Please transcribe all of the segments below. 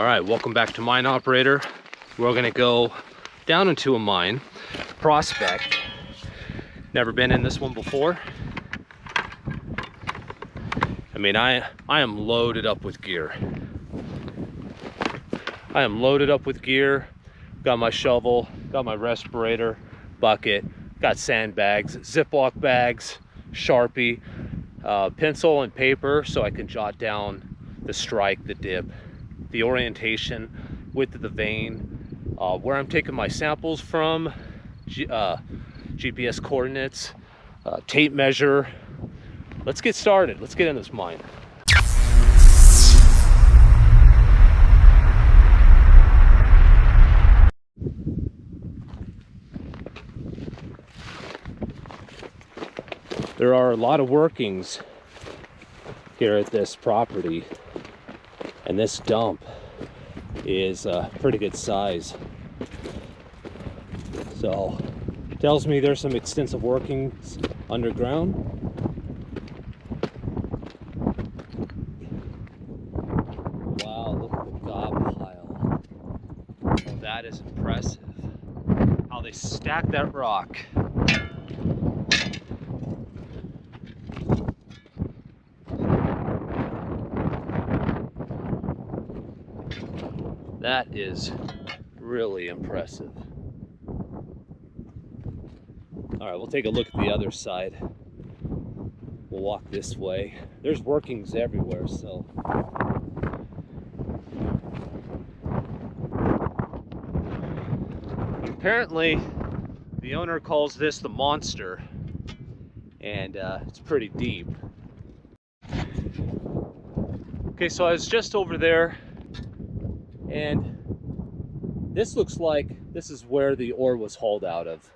All right, welcome back to Mine Operator. We're gonna go down into a mine, prospect. Never been in this one before. I mean, I am loaded up with gear. I am loaded up with gear. Got my shovel, got my respirator, bucket, got sandbags, Ziploc bags, Sharpie, pencil and paper so I can jot down the strike, the dip, the orientation, width of the vein, where I'm taking my samples from, GPS coordinates, tape measure. Let's get started. Let's get in this mine. There are a lot of workings here at this property, and this dump is a pretty good size. So tells me there's some extensive workings underground. Wow, look at the gob pile. Oh, that is impressive. How they stack that rock. That is really impressive. All right, we'll take a look at the other side. We'll walk this way. There's workings everywhere, so. Apparently, the owner calls this the monster, and it's pretty deep. Okay, so I was just over there, and this looks like this is where the ore was hauled out of.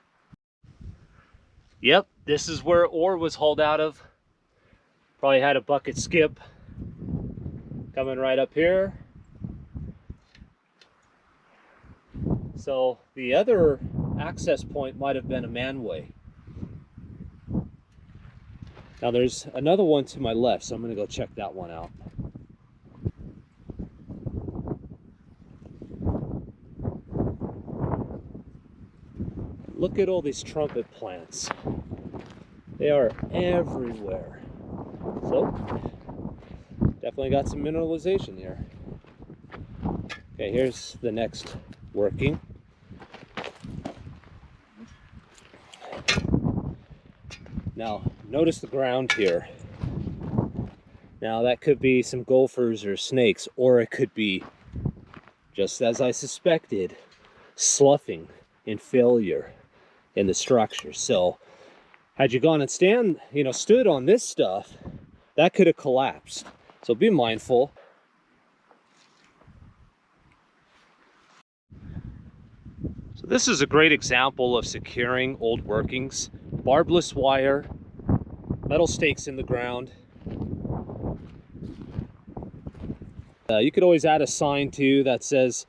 Yep, this is where ore was hauled out of. Probably had a bucket skip coming right up here. So the other access point might have been a manway. Now there's another one to my left, so I'm going to go check that one out. Look at all these trumpet plants. They are everywhere. So, definitely got some mineralization here. Okay, here's the next working. Now, notice the ground here. Now, that could be some gophers or snakes, or it could be, just as I suspected, sloughing and failure in the structure. So had you gone and stood on this stuff, that could have collapsed. So be mindful. So this is a great example of securing old workings. Barbless wire, metal stakes in the ground. You could always add a sign too that says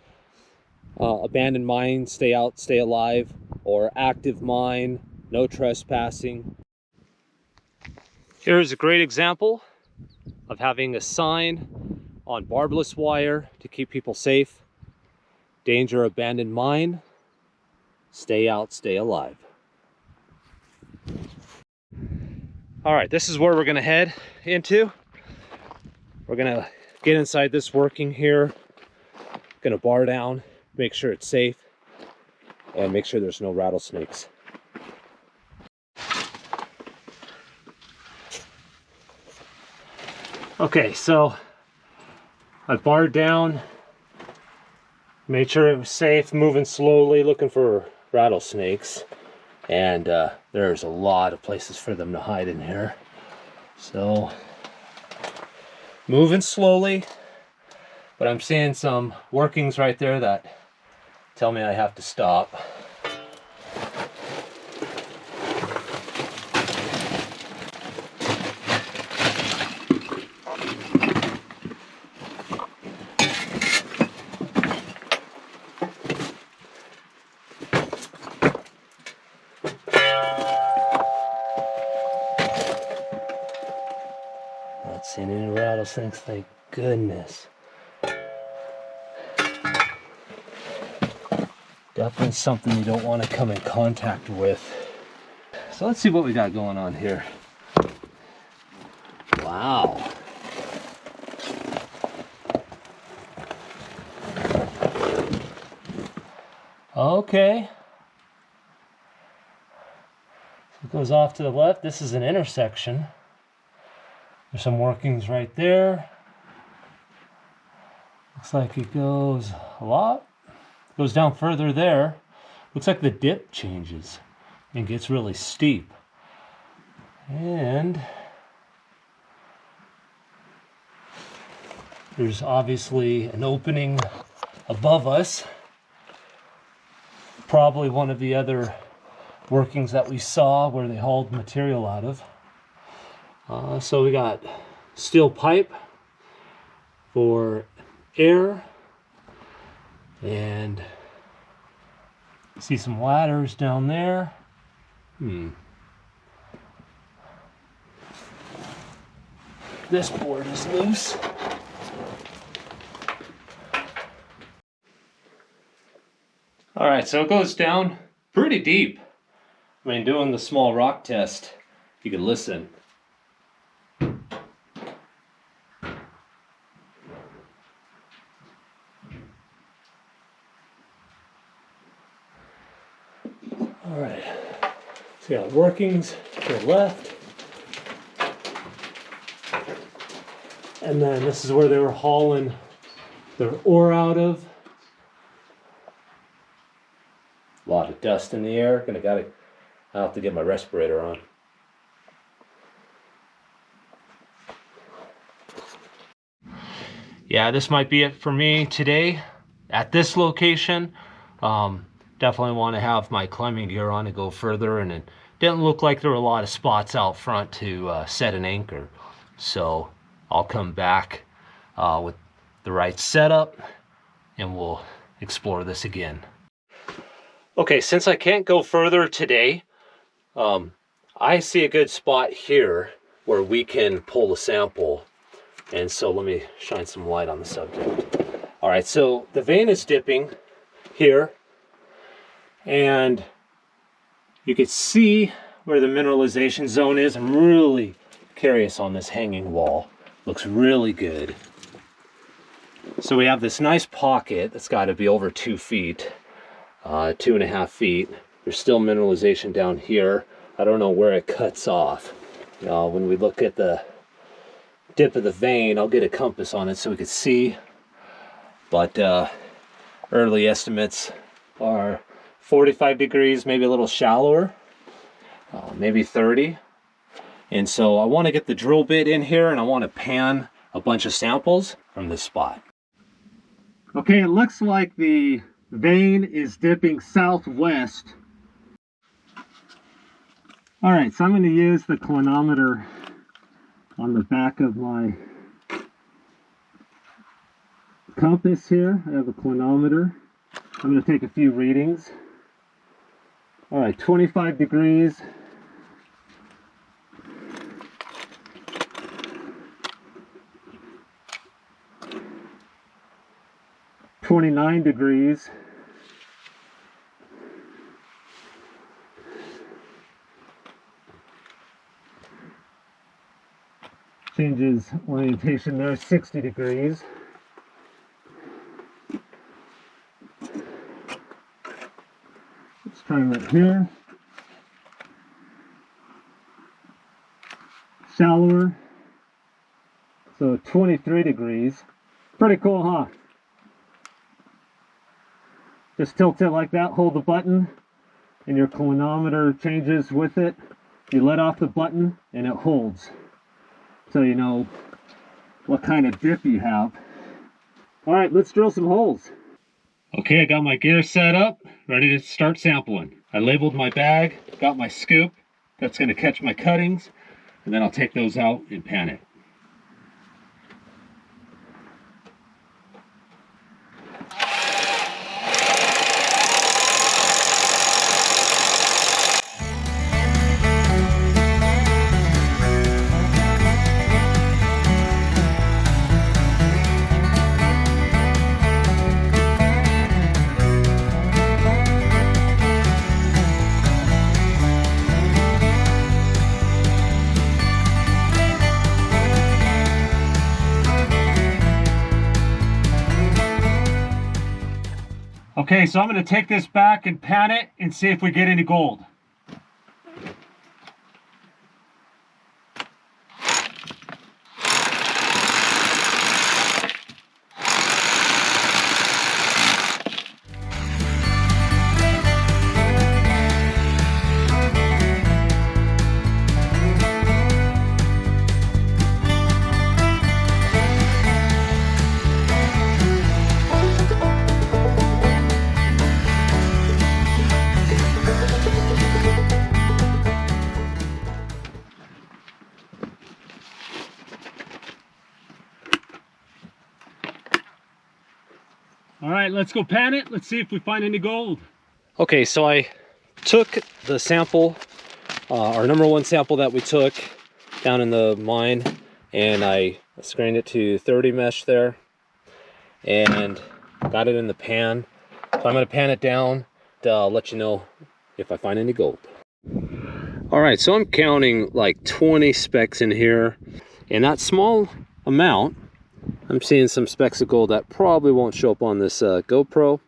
abandoned mine, stay out, stay alive, or active mine, no trespassing. Here's a great example of having a sign on barbless wire to keep people safe. Danger, abandoned mine, stay out, stay alive. All right, this is where we're gonna head into. We're gonna get inside this working here, gonna bar down, make sure it's safe, and make sure there's no rattlesnakes. Okay, so I barred down, made sure it was safe, moving slowly, looking for rattlesnakes. And there's a lot of places for them to hide in here. So, moving slowly, but I'm seeing some workings right there that tell me I have to stop. Not seeing any rattlesnakes, thank goodness. Definitely something you don't want to come in contact with. So let's see what we got going on here. Wow. Okay. So it goes off to the left. This is an intersection. There's some workings right there. Looks like it goes a lot. It goes down further there. Looks like the dip changes and gets really steep. And there's obviously an opening above us. Probably one of the other workings that we saw where they hauled material out of. So we got steel pipe for air, and see some ladders down there. This board is loose. All right, so it goes down pretty deep. I mean, doing the small rock test, you can listen. All right, so you got workings to the left. And then this is where they were hauling their ore out of. A lot of dust in the air. I'll have to get my respirator on. Yeah, this might be it for me today at this location. Definitely want to have my climbing gear on to go further, and it didn't look like there were a lot of spots out front to set an anchor. So I'll come back with the right setup and we'll explore this again. Okay, since I can't go further today, I see a good spot here where we can pull a sample. And so let me shine some light on the subject. All right, so the vein is dipping here, and you can see where the mineralization zone is. I'm really curious on this hanging wall. Looks really good. So we have this nice pocket that's got to be over 2 feet, 2.5 feet. There's still mineralization down here. I don't know where it cuts off. When we look at the dip of the vein, I'll get a compass on it so we can see. But early estimates are 45 degrees, maybe a little shallower, maybe 30. And so I want to get the drill bit in here, and I want to pan a bunch of samples from this spot. Okay, it looks like the vein is dipping southwest. All right, so I'm going to use the inclinometer on the back of my compass here. I have a inclinometer. I'm going to take a few readings. All right, 25 degrees. 29 degrees. Changes orientation there, 60 degrees. Let's try right here. Shallower, so 23 degrees. Pretty cool, huh? Just tilt it like that, hold the button, and your inclinometer changes with it. You let off the button and it holds, so you know what kind of dip you have. All right, let's drill some holes. Okay, I got my gear set up, ready to start sampling. I labeled my bag, got my scoop. That's going to catch my cuttings, and then I'll take those out and pan it. Okay, so I'm going to take this back and pan it and see if we get any gold. All right, let's go pan it. Let's see if we find any gold. Okay, so I took the sample, our number one sample that we took down in the mine, and I screened it to 30 mesh there and got it in the pan. So I'm going to pan it down to let you know if I find any gold. All right, so I'm counting like 20 specks in here, and that small amount, I'm seeing some specks of gold that probably won't show up on this GoPro.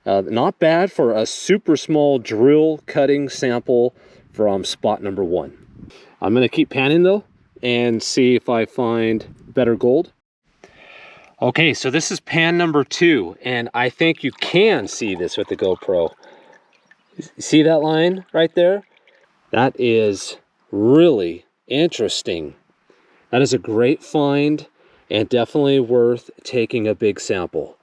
Not bad for a super small drill cutting sample from spot number one. I'm gonna keep panning though and see if I find better gold. Okay, so this is pan number 2, and I think you can see this with the GoPro. See that line right there? That is really interesting. That is a great find and definitely worth taking a big sample.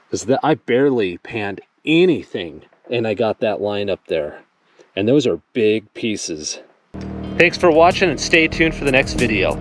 Because I barely panned anything and I got that line up there. And those are big pieces. Thanks for watching and stay tuned for the next video.